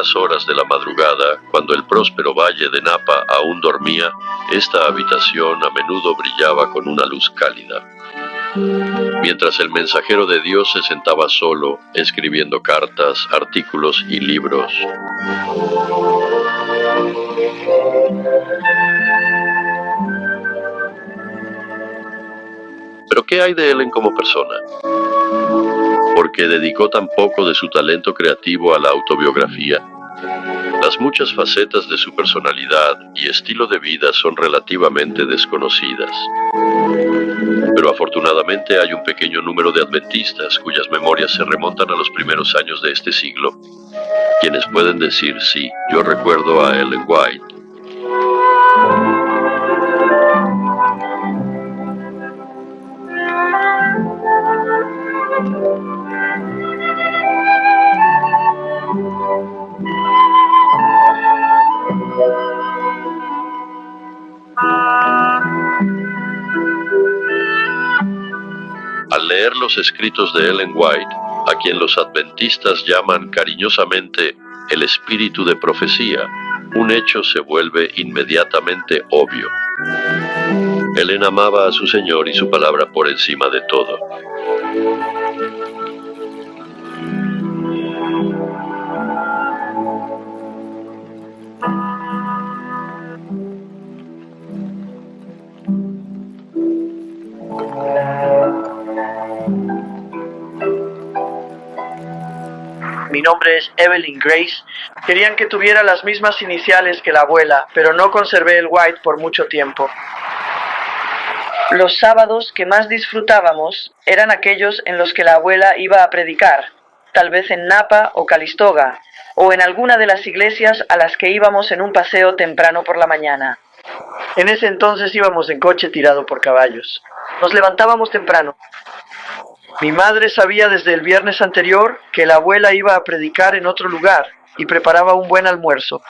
altas horas de la madrugada, cuando el próspero valle de Napa aún dormía, esta habitación a menudo brillaba con una luz cálida. Mientras el mensajero de Dios se sentaba solo, escribiendo cartas, artículos y libros. Pero ¿qué hay de Ellen como persona? ¿Por qué dedicó tan poco de su talento creativo a la autobiografía? Las muchas facetas de su personalidad y estilo de vida son relativamente desconocidas. Pero afortunadamente hay un pequeño número de adventistas cuyas memorias se remontan a los primeros años de este siglo, quienes pueden decir, sí, yo recuerdo a Ellen White. Al leer los escritos de Ellen White, a quien los adventistas llaman cariñosamente el espíritu de profecía, un hecho se vuelve inmediatamente obvio. Ellen amaba a su Señor y su palabra por encima de todo. Mi nombre es Evelyn Grace. Querían que tuviera las mismas iniciales que la abuela, pero no conservé el White por mucho tiempo. Los sábados que más disfrutábamos eran aquellos en los que la abuela iba a predicar, tal vez en Napa o Calistoga, o en alguna de las iglesias a las que íbamos en un paseo temprano por la mañana. En ese entonces íbamos en coche tirado por caballos. Nos levantábamos temprano. Mi madre sabía desde el viernes anterior que la abuela iba a predicar en otro lugar y preparaba un buen almuerzo.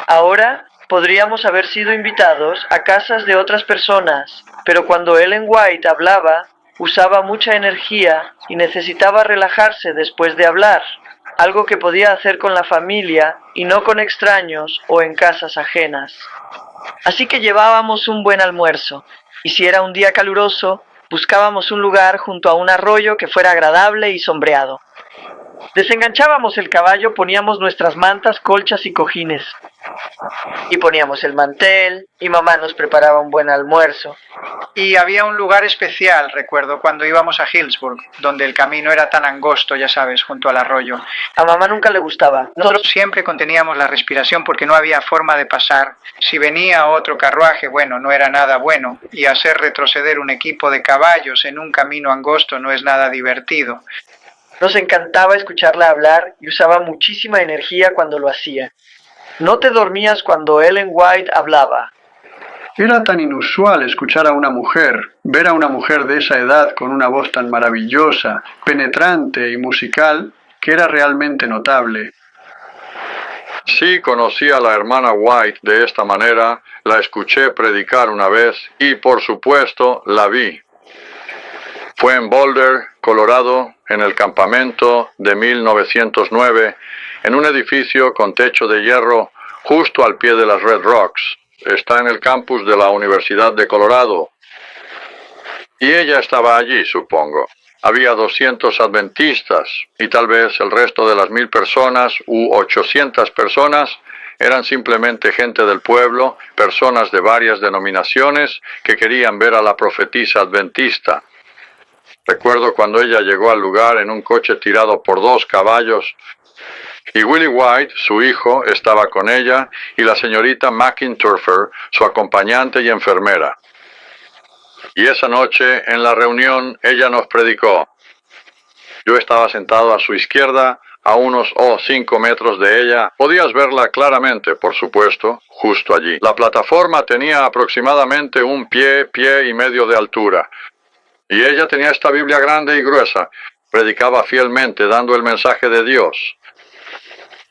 Ahora podríamos haber sido invitados a casas de otras personas, pero cuando Ellen White hablaba, usaba mucha energía y necesitaba relajarse después de hablar, algo que podía hacer con la familia y no con extraños o en casas ajenas. Así que llevábamos un buen almuerzo, y si era un día caluroso, buscábamos un lugar junto a un arroyo que fuera agradable y sombreado. Desenganchábamos el caballo, poníamos nuestras mantas, colchas y cojines. Y poníamos el mantel, y mamá nos preparaba un buen almuerzo. Y había un lugar especial, recuerdo, cuando íbamos a Hillsburg, donde el camino era tan angosto, ya sabes, junto al arroyo. A mamá nunca le gustaba. Nosotros siempre conteníamos la respiración porque no había forma de pasar. Si venía otro carruaje, bueno, no era nada bueno. Y hacer retroceder un equipo de caballos en un camino angosto no es nada divertido. Nos encantaba escucharla hablar y usaba muchísima energía cuando lo hacía. No te dormías cuando Ellen White hablaba. Era tan inusual escuchar a una mujer, ver a una mujer de esa edad con una voz tan maravillosa, penetrante y musical, que era realmente notable. Sí, conocí a la hermana White de esta manera, la escuché predicar una vez y, por supuesto, la vi. Fue en Boulder, Colorado, en el campamento de 1909, en un edificio con techo de hierro justo al pie de las Red Rocks. Está en el campus de la Universidad de Colorado. Y ella estaba allí, supongo. Había 200 adventistas y tal vez el resto de las 1000 personas u 800 personas eran simplemente gente del pueblo, personas de varias denominaciones que querían ver a la profetisa adventista. Recuerdo cuando ella llegó al lugar en un coche tirado por 2 caballos y Willie White, su hijo, estaba con ella y la señorita McInturfer, su acompañante y enfermera. Y esa noche, en la reunión, ella nos predicó. Yo estaba sentado a su izquierda, a unos 5 metros de ella. Podías verla claramente, por supuesto, justo allí. La plataforma tenía aproximadamente un pie y medio de altura. Y ella tenía esta Biblia grande y gruesa. Predicaba fielmente, dando el mensaje de Dios.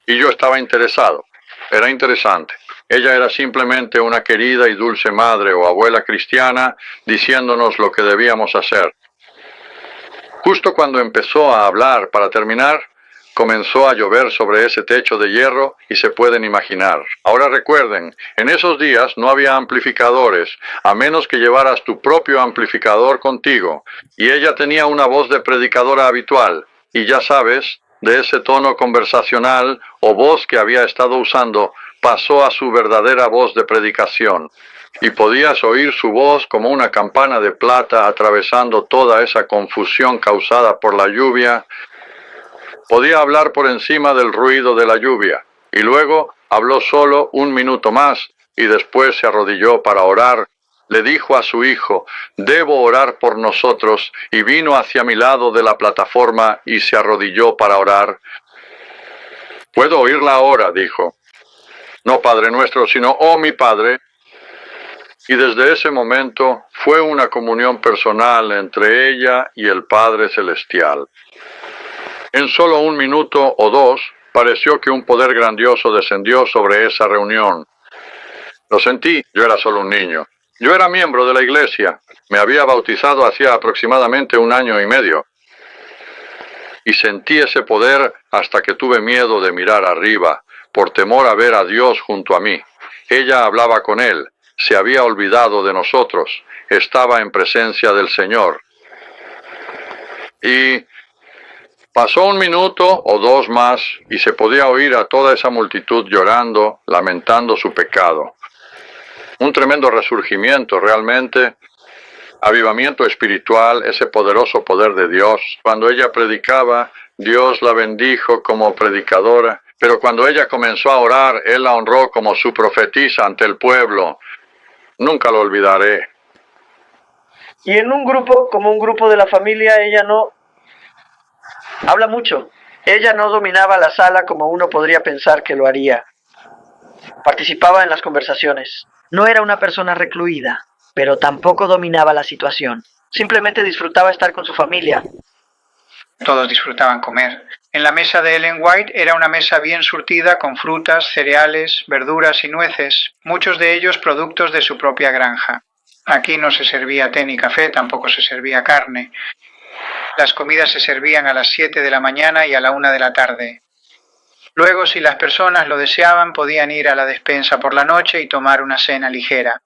Y yo estaba interesado. Era interesante. Ella era simplemente una querida y dulce madre o abuela cristiana diciéndonos lo que debíamos hacer. Justo cuando empezó a hablar, para terminar, comenzó a llover sobre ese techo de hierro y se pueden imaginar. Ahora recuerden, en esos días no había amplificadores, a menos que llevaras tu propio amplificador contigo, y ella tenía una voz de predicadora habitual, y ya sabes, de ese tono conversacional o voz que había estado usando, pasó a su verdadera voz de predicación, y podías oír su voz como una campana de plata atravesando toda esa confusión causada por la lluvia. Podía hablar por encima del ruido de la lluvia, y luego habló solo un minuto más, y después se arrodilló para orar. Le dijo a su hijo, «Debo orar por nosotros», y vino hacia mi lado de la plataforma y se arrodilló para orar. «Puedo oírla ahora», dijo. «No Padre nuestro, sino, oh mi Padre». Y desde ese momento fue una comunión personal entre ella y el Padre Celestial. En solo un minuto o dos, pareció que un poder grandioso descendió sobre esa reunión. Lo sentí, yo era solo un niño. Yo era miembro de la iglesia, me había bautizado hacía aproximadamente 1 año y medio. Y sentí ese poder hasta que tuve miedo de mirar arriba, por temor a ver a Dios junto a mí. Ella hablaba con Él, se había olvidado de nosotros, estaba en presencia del Señor. Y pasó 1 minuto o 2 más y se podía oír a toda esa multitud llorando, lamentando su pecado. Un tremendo resurgimiento realmente, avivamiento espiritual, ese poderoso poder de Dios. Cuando ella predicaba, Dios la bendijo como predicadora, pero cuando ella comenzó a orar, Él la honró como su profetisa ante el pueblo. Nunca lo olvidaré. Y en un grupo, como un grupo de la familia, ella no habla mucho. Ella no dominaba la sala como uno podría pensar que lo haría. Participaba en las conversaciones. No era una persona recluida, pero tampoco dominaba la situación. Simplemente disfrutaba estar con su familia. Todos disfrutaban comer. En la mesa de Ellen White era una mesa bien surtida con frutas, cereales, verduras y nueces, muchos de ellos productos de su propia granja. Aquí no se servía té ni café, tampoco se servía carne. Las comidas se servían a las 7 de la mañana y a la 1 de la tarde. Luego, si las personas lo deseaban, podían ir a la despensa por la noche y tomar una cena ligera.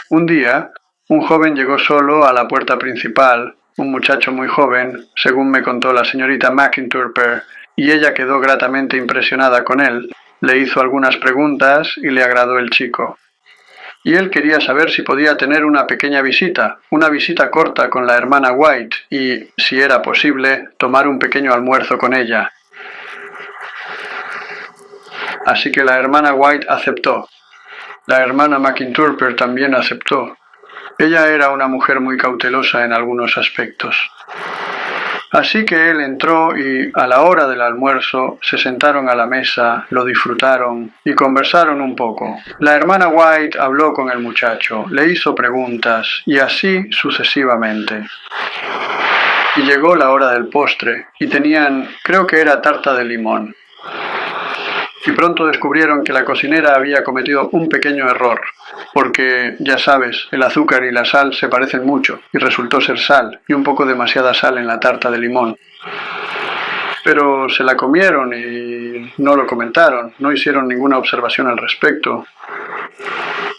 Un día, un joven llegó solo a la puerta principal, un muchacho muy joven, según me contó la señorita McInturper, y ella quedó gratamente impresionada con él. Le hizo algunas preguntas y le agradó el chico. Y él quería saber si podía tener una pequeña visita, una visita corta con la hermana White y, si era posible, tomar un pequeño almuerzo con ella. Así que la hermana White aceptó. La hermana McInturper también aceptó. Ella era una mujer muy cautelosa en algunos aspectos. Así que él entró y, a la hora del almuerzo, se sentaron a la mesa, lo disfrutaron y conversaron un poco. La hermana White habló con el muchacho, le hizo preguntas y así sucesivamente. Y llegó la hora del postre y tenían, creo que era tarta de limón. Y pronto descubrieron que la cocinera había cometido un pequeño error, porque, ya sabes, el azúcar y la sal se parecen mucho, y resultó ser sal, y un poco demasiada sal en la tarta de limón. Pero se la comieron y no lo comentaron, no hicieron ninguna observación al respecto.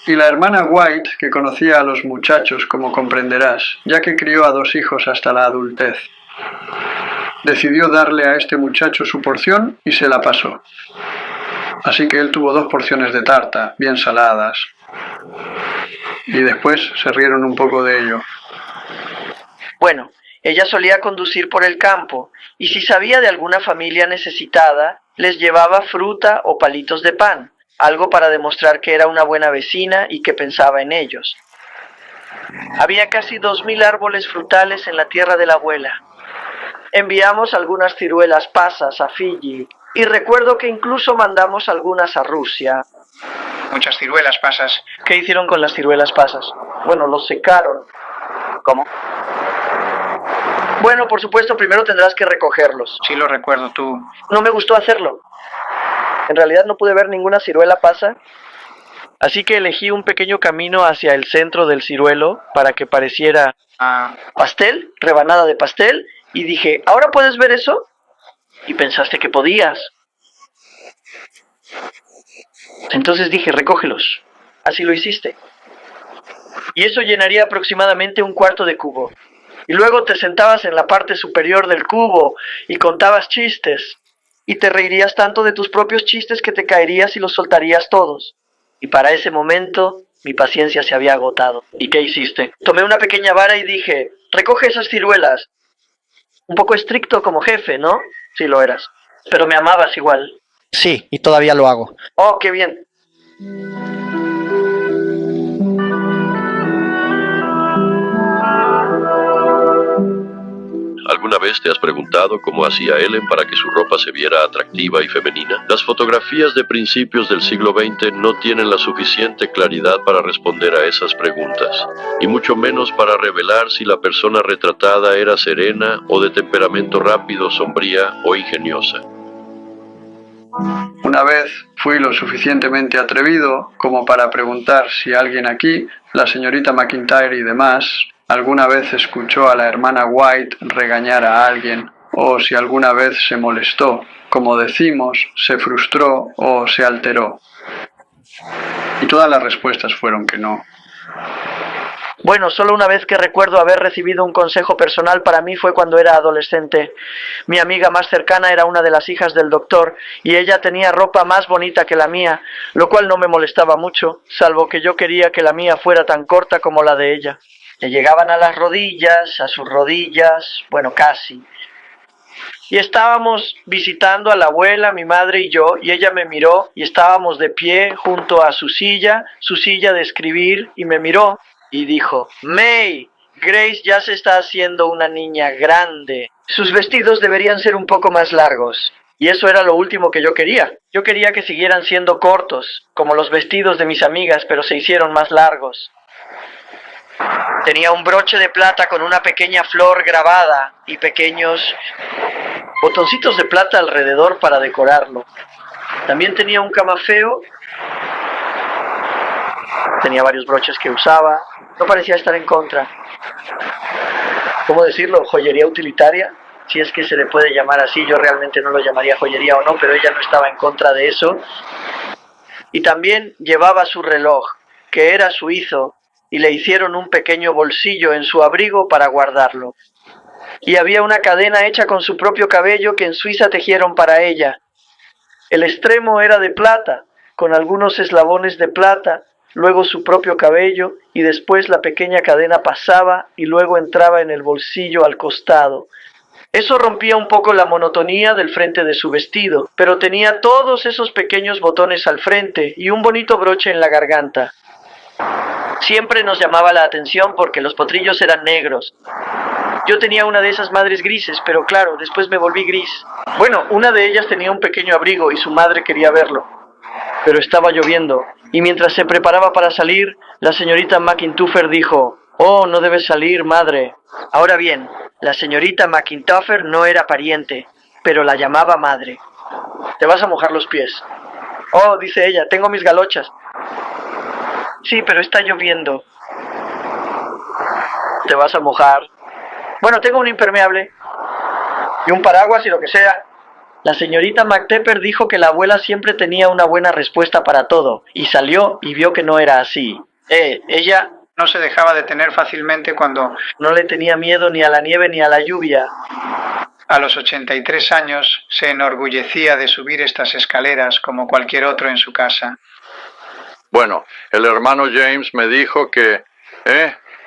Y la hermana White, que conocía a los muchachos, como comprenderás, ya que crió a 2 hijos hasta la adultez, decidió darle a este muchacho su porción y se la pasó. Así que él tuvo 2 porciones de tarta, bien saladas. Y después se rieron un poco de ello. Bueno, ella solía conducir por el campo, y si sabía de alguna familia necesitada, les llevaba fruta o palitos de pan, algo para demostrar que era una buena vecina y que pensaba en ellos. Había casi 2000 árboles frutales en la tierra de la abuela. Enviamos algunas ciruelas pasas a Fiji, y recuerdo que incluso mandamos algunas a Rusia. Muchas ciruelas pasas. ¿Qué hicieron con las ciruelas pasas? Bueno, los secaron. ¿Cómo? Bueno, por supuesto, primero tendrás que recogerlos. Sí lo recuerdo tú. No me gustó hacerlo. En realidad no pude ver ninguna ciruela pasa, así que elegí un pequeño camino hacia el centro del ciruelo para que pareciera pastel, rebanada de pastel, y dije, ¿ahora puedes ver eso? y pensaste que podías. Entonces dije, recógelos. Así lo hiciste. Y eso llenaría aproximadamente un cuarto de cubo. Y luego te sentabas en la parte superior del cubo y contabas chistes. Y te reirías tanto de tus propios chistes que te caerías y los soltarías todos. Y para ese momento mi paciencia se había agotado. ¿Y qué hiciste? Tomé una pequeña vara y dije, recoge esas ciruelas. Un poco estricto como jefe, ¿no? Sí lo eras. Pero me amabas igual. Sí, y todavía lo hago. Oh, qué bien. ¿Alguna vez te has preguntado cómo hacía Ellen para que su ropa se viera atractiva y femenina? Las fotografías de principios del siglo XX no tienen la suficiente claridad para responder a esas preguntas, y mucho menos para revelar si la persona retratada era serena o de temperamento rápido, sombría o ingeniosa. Una vez fui lo suficientemente atrevido como para preguntar si alguien aquí, la señorita McIntyre y demás, alguna vez escuchó a la hermana White regañar a alguien, o si alguna vez se molestó, como decimos, se frustró o se alteró. Y todas las respuestas fueron que no. Bueno, solo una vez que recuerdo haber recibido un consejo personal para mí fue cuando era adolescente. Mi amiga más cercana era una de las hijas del doctor y ella tenía ropa más bonita que la mía, lo cual no me molestaba mucho, salvo que yo quería que la mía fuera tan corta como la de ella. Le llegaban a las rodillas, a sus rodillas, bueno, casi. Y estábamos visitando a la abuela, mi madre y yo, y ella me miró y estábamos de pie junto a su silla de escribir, y me miró y dijo, May, Grace ya se está haciendo una niña grande. Sus vestidos deberían ser un poco más largos. Y eso era lo último que yo quería. Yo quería que siguieran siendo cortos, como los vestidos de mis amigas, pero se hicieron más largos. Tenía un broche de plata con una pequeña flor grabada y pequeños botoncitos de plata alrededor para decorarlo. También tenía un camafeo. Tenía varios broches que usaba. No parecía estar en contra. ¿Cómo decirlo? ¿Joyería utilitaria? Si es que se le puede llamar así. Yo realmente no lo llamaría joyería o no, pero ella no estaba en contra de eso. Y también llevaba su reloj, que era suizo, y le hicieron un pequeño bolsillo en su abrigo para guardarlo. Y había una cadena hecha con su propio cabello que en Suiza tejieron para ella. El extremo era de plata, con algunos eslabones de plata, luego su propio cabello, y después la pequeña cadena pasaba y luego entraba en el bolsillo al costado. Eso rompía un poco la monotonía del frente de su vestido, pero tenía todos esos pequeños botones al frente y un bonito broche en la garganta. Siempre nos llamaba la atención porque los potrillos eran negros. Yo tenía una de esas madres grises, pero claro, después me volví gris. Bueno, una de ellas tenía un pequeño abrigo y su madre quería verlo. Pero estaba lloviendo, y mientras se preparaba para salir, la señorita McIntyre dijo, «Oh, no debes salir, madre». Ahora bien, la señorita McIntyre no era pariente, pero la llamaba madre. «Te vas a mojar los pies». «Oh», dice ella, «tengo mis galochas». «Sí, pero está lloviendo». «Te vas a mojar». «Bueno, tengo un impermeable y un paraguas y lo que sea». La señorita McTepper dijo que la abuela siempre tenía una buena respuesta para todo, y salió y vio que no era así. Ella No se dejaba detener fácilmente cuando, no le tenía miedo ni a la nieve ni a la lluvia. a los 83 años, se enorgullecía de subir estas escaleras como cualquier otro en su casa. Bueno, el hermano James me dijo que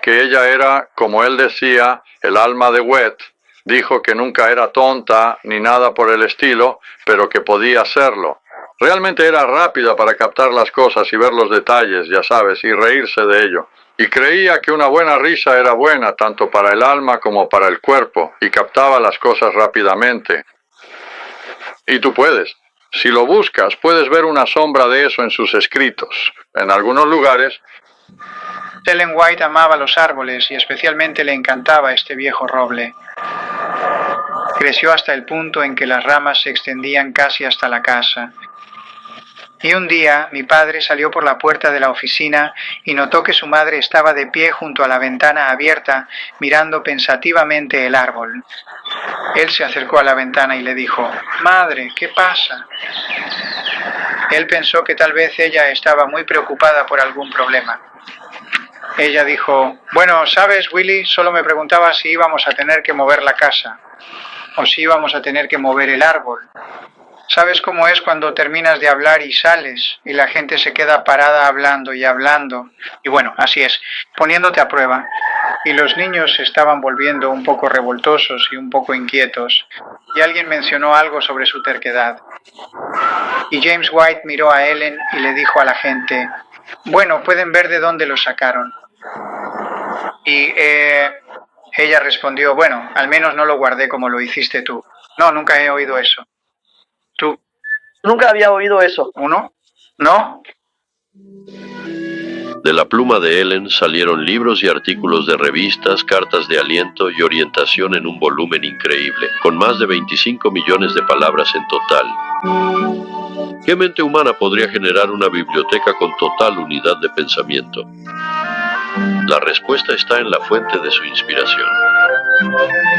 ella era, como él decía, el alma de Wet. Dijo que nunca era tonta ni nada por el estilo, pero que podía hacerlo. Realmente era rápida para captar las cosas y ver los detalles, ya sabes, y reírse de ello. Y creía que una buena risa era buena tanto para el alma como para el cuerpo, y captaba las cosas rápidamente. Y tú puedes. Si lo buscas, puedes ver una sombra de eso en sus escritos. En algunos lugares. Ellen White amaba los árboles y especialmente le encantaba este viejo roble. Creció hasta el punto en que las ramas se extendían casi hasta la casa. Y un día mi padre salió por la puerta de la oficina y notó que su madre estaba de pie junto a la ventana abierta, mirando pensativamente el árbol. Él se acercó a la ventana y le dijo: «Madre, ¿qué pasa?». Él pensó que tal vez ella estaba muy preocupada por algún problema. Ella dijo: «Bueno, ¿sabes, Willy? Solo me preguntaba si íbamos a tener que mover la casa, o si íbamos a tener que mover el árbol. ¿Sabes cómo es cuando terminas de hablar y sales y la gente se queda parada hablando y hablando? Y bueno, así es, poniéndote a prueba». Y los niños se estaban volviendo un poco revoltosos y un poco inquietos, y alguien mencionó algo sobre su terquedad. Y James White miró a Ellen y le dijo a la gente: «Bueno, pueden ver de dónde lo sacaron». Y ella respondió: «Bueno, al menos no lo guardé como lo hiciste tú». «No, nunca he oído eso». «¿Tú?» Nunca había oído eso. «¿Uno? ¿No?» De la pluma de Ellen salieron libros y artículos de revistas, cartas de aliento y orientación en un volumen increíble, con más de 25 millones de palabras en total. ¿Qué mente humana podría generar una biblioteca con total unidad de pensamiento? La respuesta está en la fuente de su inspiración.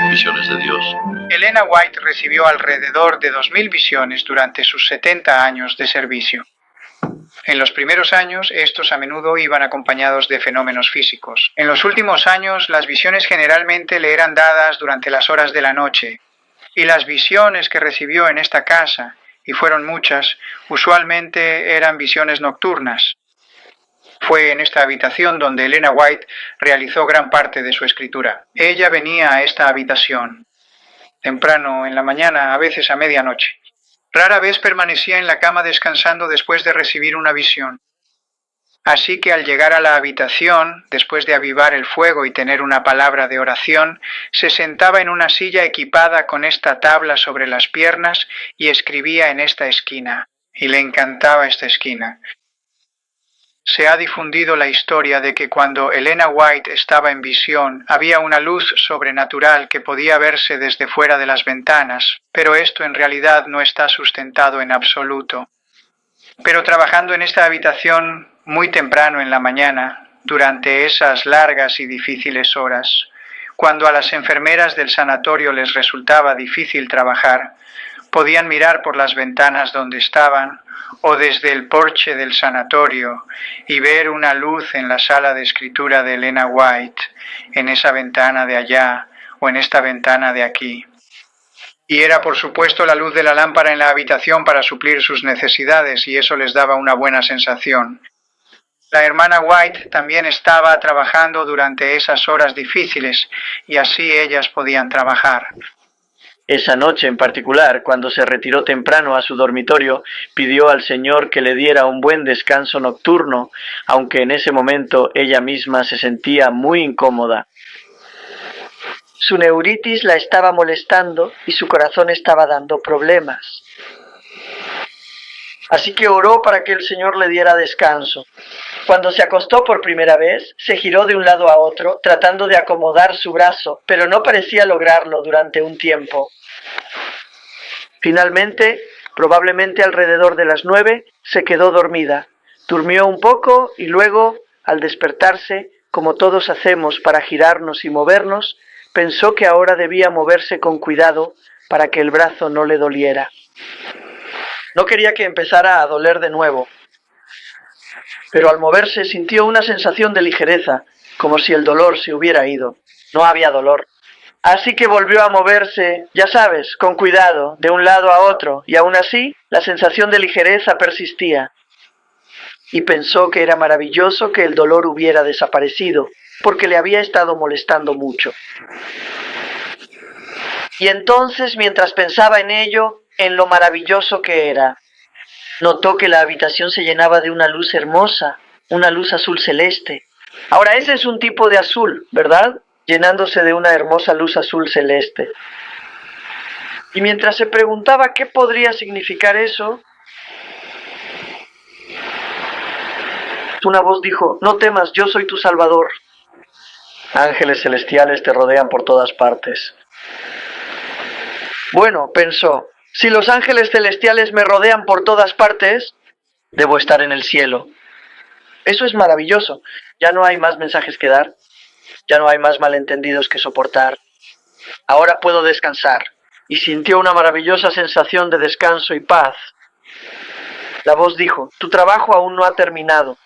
Visiones de Dios. Elena White recibió alrededor de 2000 visiones durante sus 70 años de servicio. En los primeros años, estos a menudo iban acompañados de fenómenos físicos. En los últimos años, las visiones generalmente le eran dadas durante las horas de la noche, y las visiones que recibió en esta casa, y fueron muchas, usualmente eran visiones nocturnas. Fue en esta habitación donde Elena White realizó gran parte de su escritura. Ella venía a esta habitación temprano en la mañana, a veces a medianoche. Rara vez permanecía en la cama descansando después de recibir una visión. Así que al llegar a la habitación, después de avivar el fuego y tener una palabra de oración, se sentaba en una silla equipada con esta tabla sobre las piernas y escribía en esta esquina. Y le encantaba esta esquina. Se ha difundido la historia de que cuando Elena White estaba en visión, había una luz sobrenatural que podía verse desde fuera de las ventanas, pero esto en realidad no está sustentado en absoluto. Pero trabajando en esta habitación muy temprano en la mañana, durante esas largas y difíciles horas, cuando a las enfermeras del sanatorio les resultaba difícil trabajar, podían mirar por las ventanas donde estaban o desde el porche del sanatorio y ver una luz en la sala de escritura de Elena White, en esa ventana de allá o en esta ventana de aquí. Y era por supuesto la luz de la lámpara en la habitación para suplir sus necesidades, y eso les daba una buena sensación. La hermana White también estaba trabajando durante esas horas difíciles, y así ellas podían trabajar. Esa noche en particular, cuando se retiró temprano a su dormitorio, pidió al Señor que le diera un buen descanso nocturno, aunque en ese momento ella misma se sentía muy incómoda. Su neuritis la estaba molestando y su corazón estaba dando problemas. Así que oró para que el Señor le diera descanso. Cuando se acostó por primera vez, se giró de un lado a otro, tratando de acomodar su brazo, pero no parecía lograrlo durante un tiempo. Finalmente, probablemente alrededor de las 9, se quedó dormida. Durmió un poco y luego, al despertarse, como todos hacemos para girarnos y movernos, pensó que ahora debía moverse con cuidado para que el brazo no le doliera. No quería que empezara a doler de nuevo, pero al moverse sintió una sensación de ligereza, como si el dolor se hubiera ido. No había dolor. Así que volvió a moverse, ya sabes, con cuidado, de un lado a otro, y aún así la sensación de ligereza persistía. Y pensó que era maravilloso que el dolor hubiera desaparecido, porque le había estado molestando mucho. Y entonces, mientras pensaba en ello, en lo maravilloso que era, notó que la habitación se llenaba de una luz hermosa, una luz azul celeste. Ahora, ese es un tipo de azul, ¿verdad? Llenándose de una hermosa luz azul celeste. Y mientras se preguntaba qué podría significar eso, una voz dijo: «No temas, yo soy tu Salvador. Ángeles celestiales te rodean por todas partes». Bueno, pensó, si los ángeles celestiales me rodean por todas partes, Debo estar en el cielo. Eso es maravilloso. Ya no hay más mensajes que dar. Ya no hay más malentendidos que soportar. Ahora puedo descansar. Y sintió una maravillosa sensación de descanso y paz. La voz dijo, tu trabajo aún no ha terminado.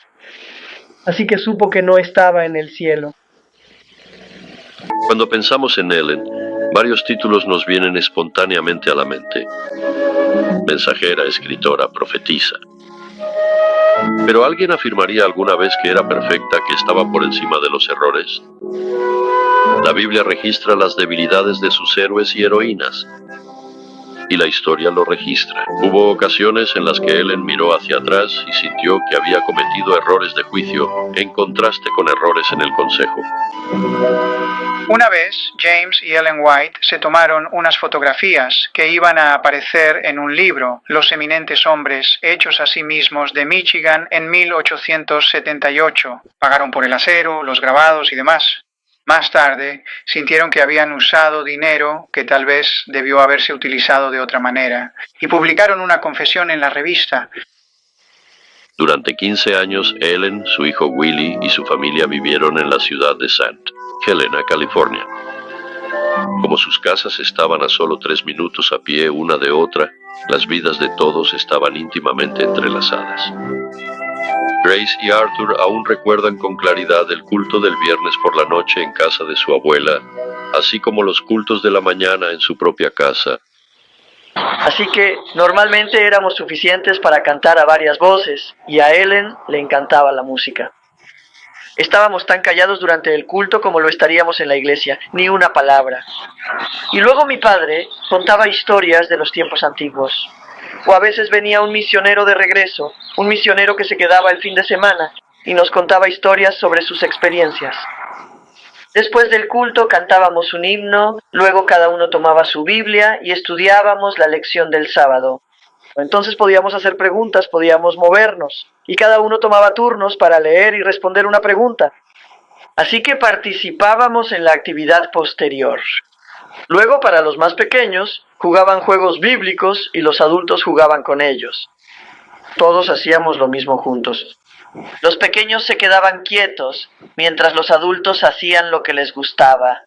Así que supo que no estaba en el cielo. Cuando pensamos en Ellen, varios títulos nos vienen espontáneamente a la mente. Mensajera, escritora, profetisa. ¿Pero alguien afirmaría alguna vez que era perfecta, que estaba por encima de los errores? La Biblia registra las debilidades de sus héroes y heroínas, y la historia lo registra. Hubo ocasiones en las que Ellen miró hacia atrás y sintió que había cometido errores de juicio, en contraste con errores en el consejo. Una vez, James y Ellen White se tomaron unas fotografías que iban a aparecer en un libro, Los eminentes hombres hechos a sí mismos de Michigan en 1878. Pagaron por el acero, los grabados y demás. Más tarde, sintieron que habían usado dinero que tal vez debió haberse utilizado de otra manera, y publicaron una confesión en la revista. Durante 15 años, Ellen, su hijo Willie y su familia vivieron en la ciudad de St. Helena, California. Como sus casas estaban a solo 3 minutos a pie una de otra, las vidas de todos estaban íntimamente entrelazadas. Grace y Arthur aún recuerdan con claridad el culto del viernes por la noche en casa de su abuela, así como los cultos de la mañana en su propia casa. Así que normalmente éramos suficientes para cantar a varias voces, y a Ellen le encantaba la música. Estábamos tan callados durante el culto como lo estaríamos en la iglesia, ni una palabra. Y luego mi padre contaba historias de los tiempos antiguos. O a veces venía un misionero de regreso, un misionero que se quedaba el fin de semana, y nos contaba historias sobre sus experiencias. Después del culto cantábamos un himno, luego cada uno tomaba su Biblia y estudiábamos la lección del sábado. Entonces podíamos hacer preguntas, podíamos movernos, y cada uno tomaba turnos para leer y responder una pregunta. Así que participábamos en la actividad posterior. Luego, para los más pequeños, jugaban juegos bíblicos y los adultos jugaban con ellos. Todos hacíamos lo mismo juntos. Los pequeños se quedaban quietos, mientras los adultos hacían lo que les gustaba,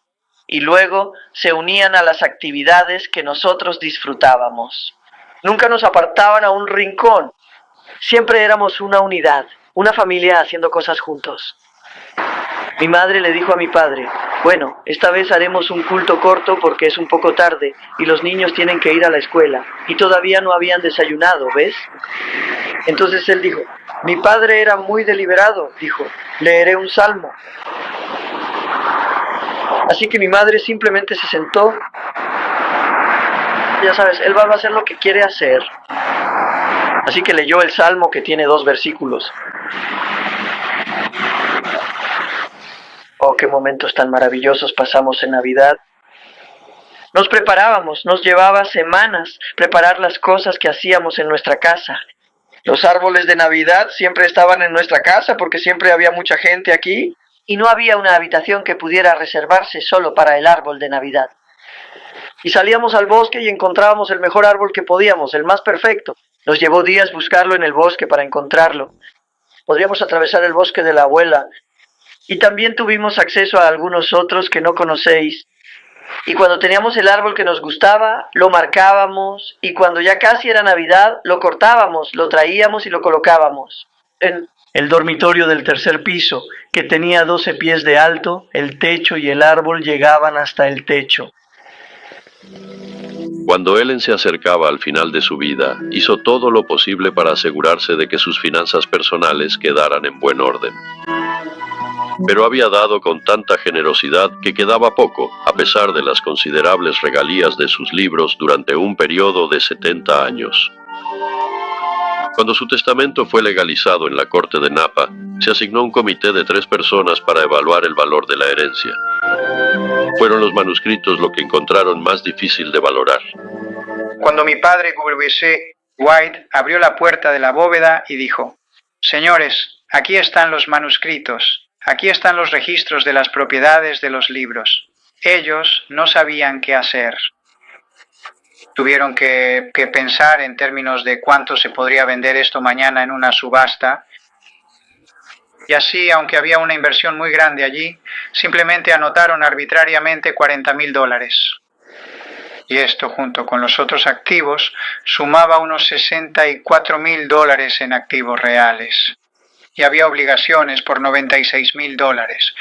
y luego se unían a las actividades que nosotros disfrutábamos. Nunca nos apartaban a un rincón. Siempre éramos una unidad, una familia haciendo cosas juntos. Mi madre le dijo a mi padre, bueno, esta vez haremos un culto corto porque es un poco tarde y los niños tienen que ir a la escuela y todavía no habían desayunado, ¿ves? Entonces él dijo, mi padre era muy deliberado, dijo, leeré un salmo. Así que mi madre simplemente se sentó. Ya sabes, él va a hacer lo que quiere hacer. Así que leyó el salmo que tiene 2 versículos. Oh, qué momentos tan maravillosos pasamos en Navidad. Nos preparábamos, nos llevaba semanas preparar las cosas que hacíamos en nuestra casa. Los árboles de Navidad siempre estaban en nuestra casa porque siempre había mucha gente aquí. Y no había una habitación que pudiera reservarse solo para el árbol de Navidad. Y salíamos al bosque y encontrábamos el mejor árbol que podíamos, el más perfecto. Nos llevó días buscarlo en el bosque para encontrarlo. Podríamos atravesar el bosque de la abuela. Y también tuvimos acceso a algunos otros que no conocéis. Y cuando teníamos el árbol que nos gustaba, lo marcábamos. Y cuando ya casi era Navidad, lo cortábamos, lo traíamos y lo colocábamos. En el dormitorio del 3er piso, que tenía 12 pies de alto, el techo y el árbol llegaban hasta el techo. Cuando Ellen se acercaba al final de su vida, hizo todo lo posible para asegurarse de que sus finanzas personales quedaran en buen orden. Pero había dado con tanta generosidad que quedaba poco, a pesar de las considerables regalías de sus libros durante un periodo de 70 años. Cuando su testamento fue legalizado en la corte de Napa, se asignó un comité de 3 personas para evaluar el valor de la herencia. Fueron los manuscritos lo que encontraron más difícil de valorar. Cuando mi padre W.C. White abrió la puerta de la bóveda y dijo, señores, aquí están los manuscritos, aquí están los registros de las propiedades de los libros. Ellos no sabían qué hacer. Tuvieron que pensar en términos de cuánto se podría vender esto mañana en una subasta. Y así, aunque había una inversión muy grande allí, simplemente anotaron arbitrariamente $40,000. Y esto, junto con los otros activos, sumaba unos $64,000 en activos reales. Y había obligaciones por $96,000.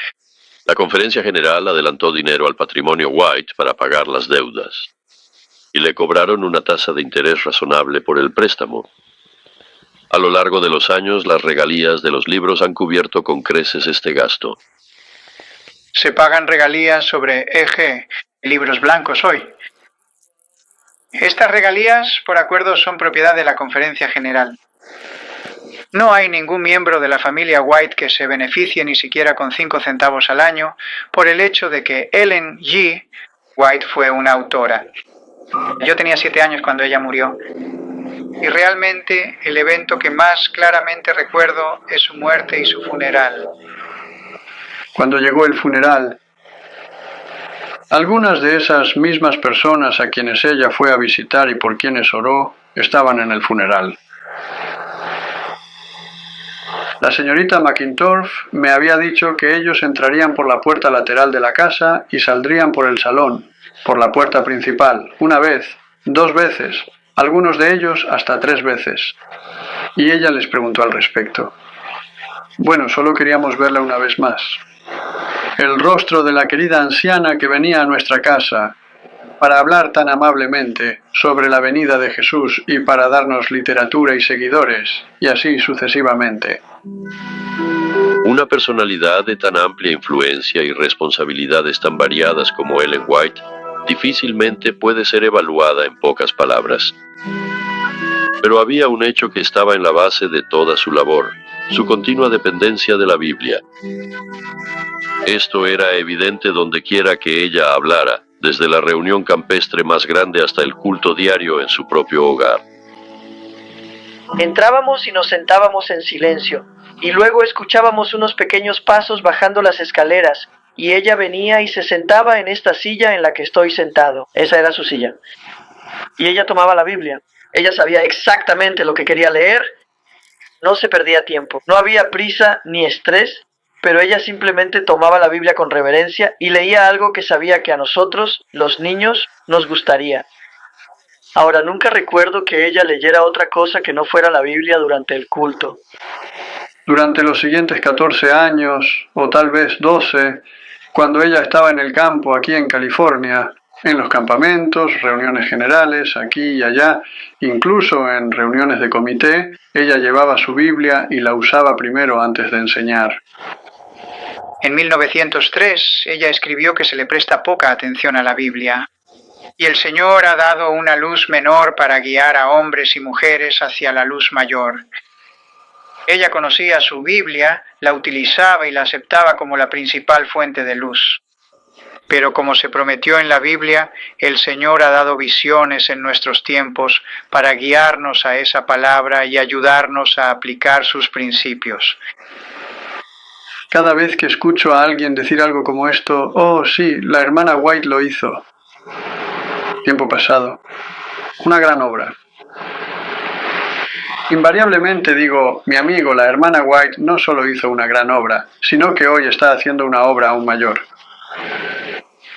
La conferencia general adelantó dinero al patrimonio White para pagar las deudas, y le cobraron una tasa de interés razonable por el préstamo. A lo largo de los años, las regalías de los libros han cubierto con creces este gasto. Se pagan regalías sobre EG, libros blancos hoy. Estas regalías, por acuerdo, son propiedad de la conferencia general. No hay ningún miembro de la familia White que se beneficie ni siquiera con 5 centavos al año por el hecho de que Ellen G. White fue una autora. Yo tenía 7 años cuando ella murió. Y realmente el evento que más claramente recuerdo es su muerte y su funeral. Cuando llegó el funeral, algunas de esas mismas personas a quienes ella fue a visitar y por quienes oró estaban en el funeral. La señorita McIntorsh me había dicho que ellos entrarían por la puerta lateral de la casa y saldrían por el salón, por la puerta principal, una vez, 2 veces, algunos de ellos hasta 3 veces. Y ella les preguntó al respecto. Bueno, solo queríamos verla una vez más. El rostro de la querida anciana que venía a nuestra casa para hablar tan amablemente sobre la venida de Jesús y para darnos literatura y seguidores, y así sucesivamente. Una personalidad de tan amplia influencia y responsabilidades tan variadas como Ellen White difícilmente puede ser evaluada en pocas palabras. Pero había un hecho que estaba en la base de toda su labor, su continua dependencia de la Biblia. Esto era evidente donde quiera que ella hablara, desde la reunión campestre más grande hasta el culto diario en su propio hogar. Entrábamos y nos sentábamos en silencio, y luego escuchábamos unos pequeños pasos bajando las escaleras, y ella venía y se sentaba en esta silla en la que estoy sentado. Esa era su silla. Y ella tomaba la Biblia. Ella sabía exactamente lo que quería leer. No se perdía tiempo. No había prisa ni estrés, pero ella simplemente tomaba la Biblia con reverencia y leía algo que sabía que a nosotros, los niños, nos gustaría. Ahora, nunca recuerdo que ella leyera otra cosa que no fuera la Biblia durante el culto. Durante los siguientes 14 años, o tal vez 12, cuando ella estaba en el campo aquí en California, en los campamentos, reuniones generales, aquí y allá, incluso en reuniones de comité, ella llevaba su Biblia y la usaba primero antes de enseñar. En 1903, ella escribió que se le presta poca atención a la Biblia. Y el Señor ha dado una luz menor para guiar a hombres y mujeres hacia la luz mayor. Ella conocía su Biblia, la utilizaba y la aceptaba como la principal fuente de luz. Pero como se prometió en la Biblia, el Señor ha dado visiones en nuestros tiempos para guiarnos a esa palabra y ayudarnos a aplicar sus principios. Cada vez que escucho a alguien decir algo como esto, oh sí, la hermana White lo hizo. Tiempo pasado. Una gran obra. Invariablemente digo, mi amigo, la hermana White no solo hizo una gran obra, sino que hoy está haciendo una obra aún mayor.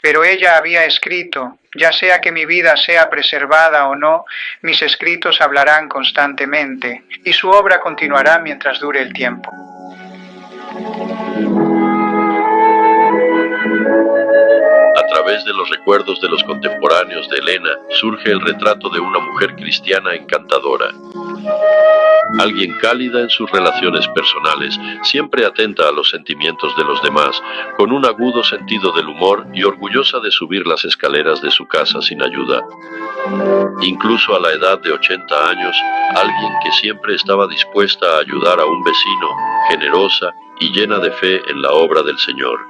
Pero ella había escrito, ya sea que mi vida sea preservada o no, mis escritos hablarán constantemente, y su obra continuará mientras dure el tiempo. A través de los recuerdos de los contemporáneos de Elena, surge el retrato de una mujer cristiana encantadora. Alguien cálida en sus relaciones personales, siempre atenta a los sentimientos de los demás, con un agudo sentido del humor y orgullosa de subir las escaleras de su casa sin ayuda. Incluso a la edad de 80 años, alguien que siempre estaba dispuesta a ayudar a un vecino, generosa y llena de fe en la obra del Señor.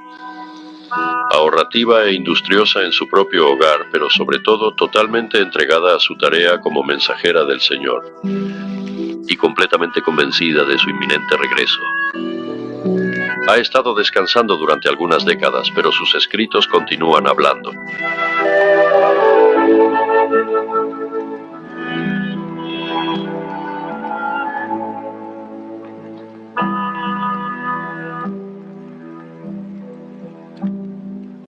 Ahorrativa e industriosa en su propio hogar, pero sobre todo totalmente entregada a su tarea como mensajera del Señor, y completamente convencida de su inminente regreso. Ha estado descansando durante algunas décadas, pero sus escritos continúan hablando.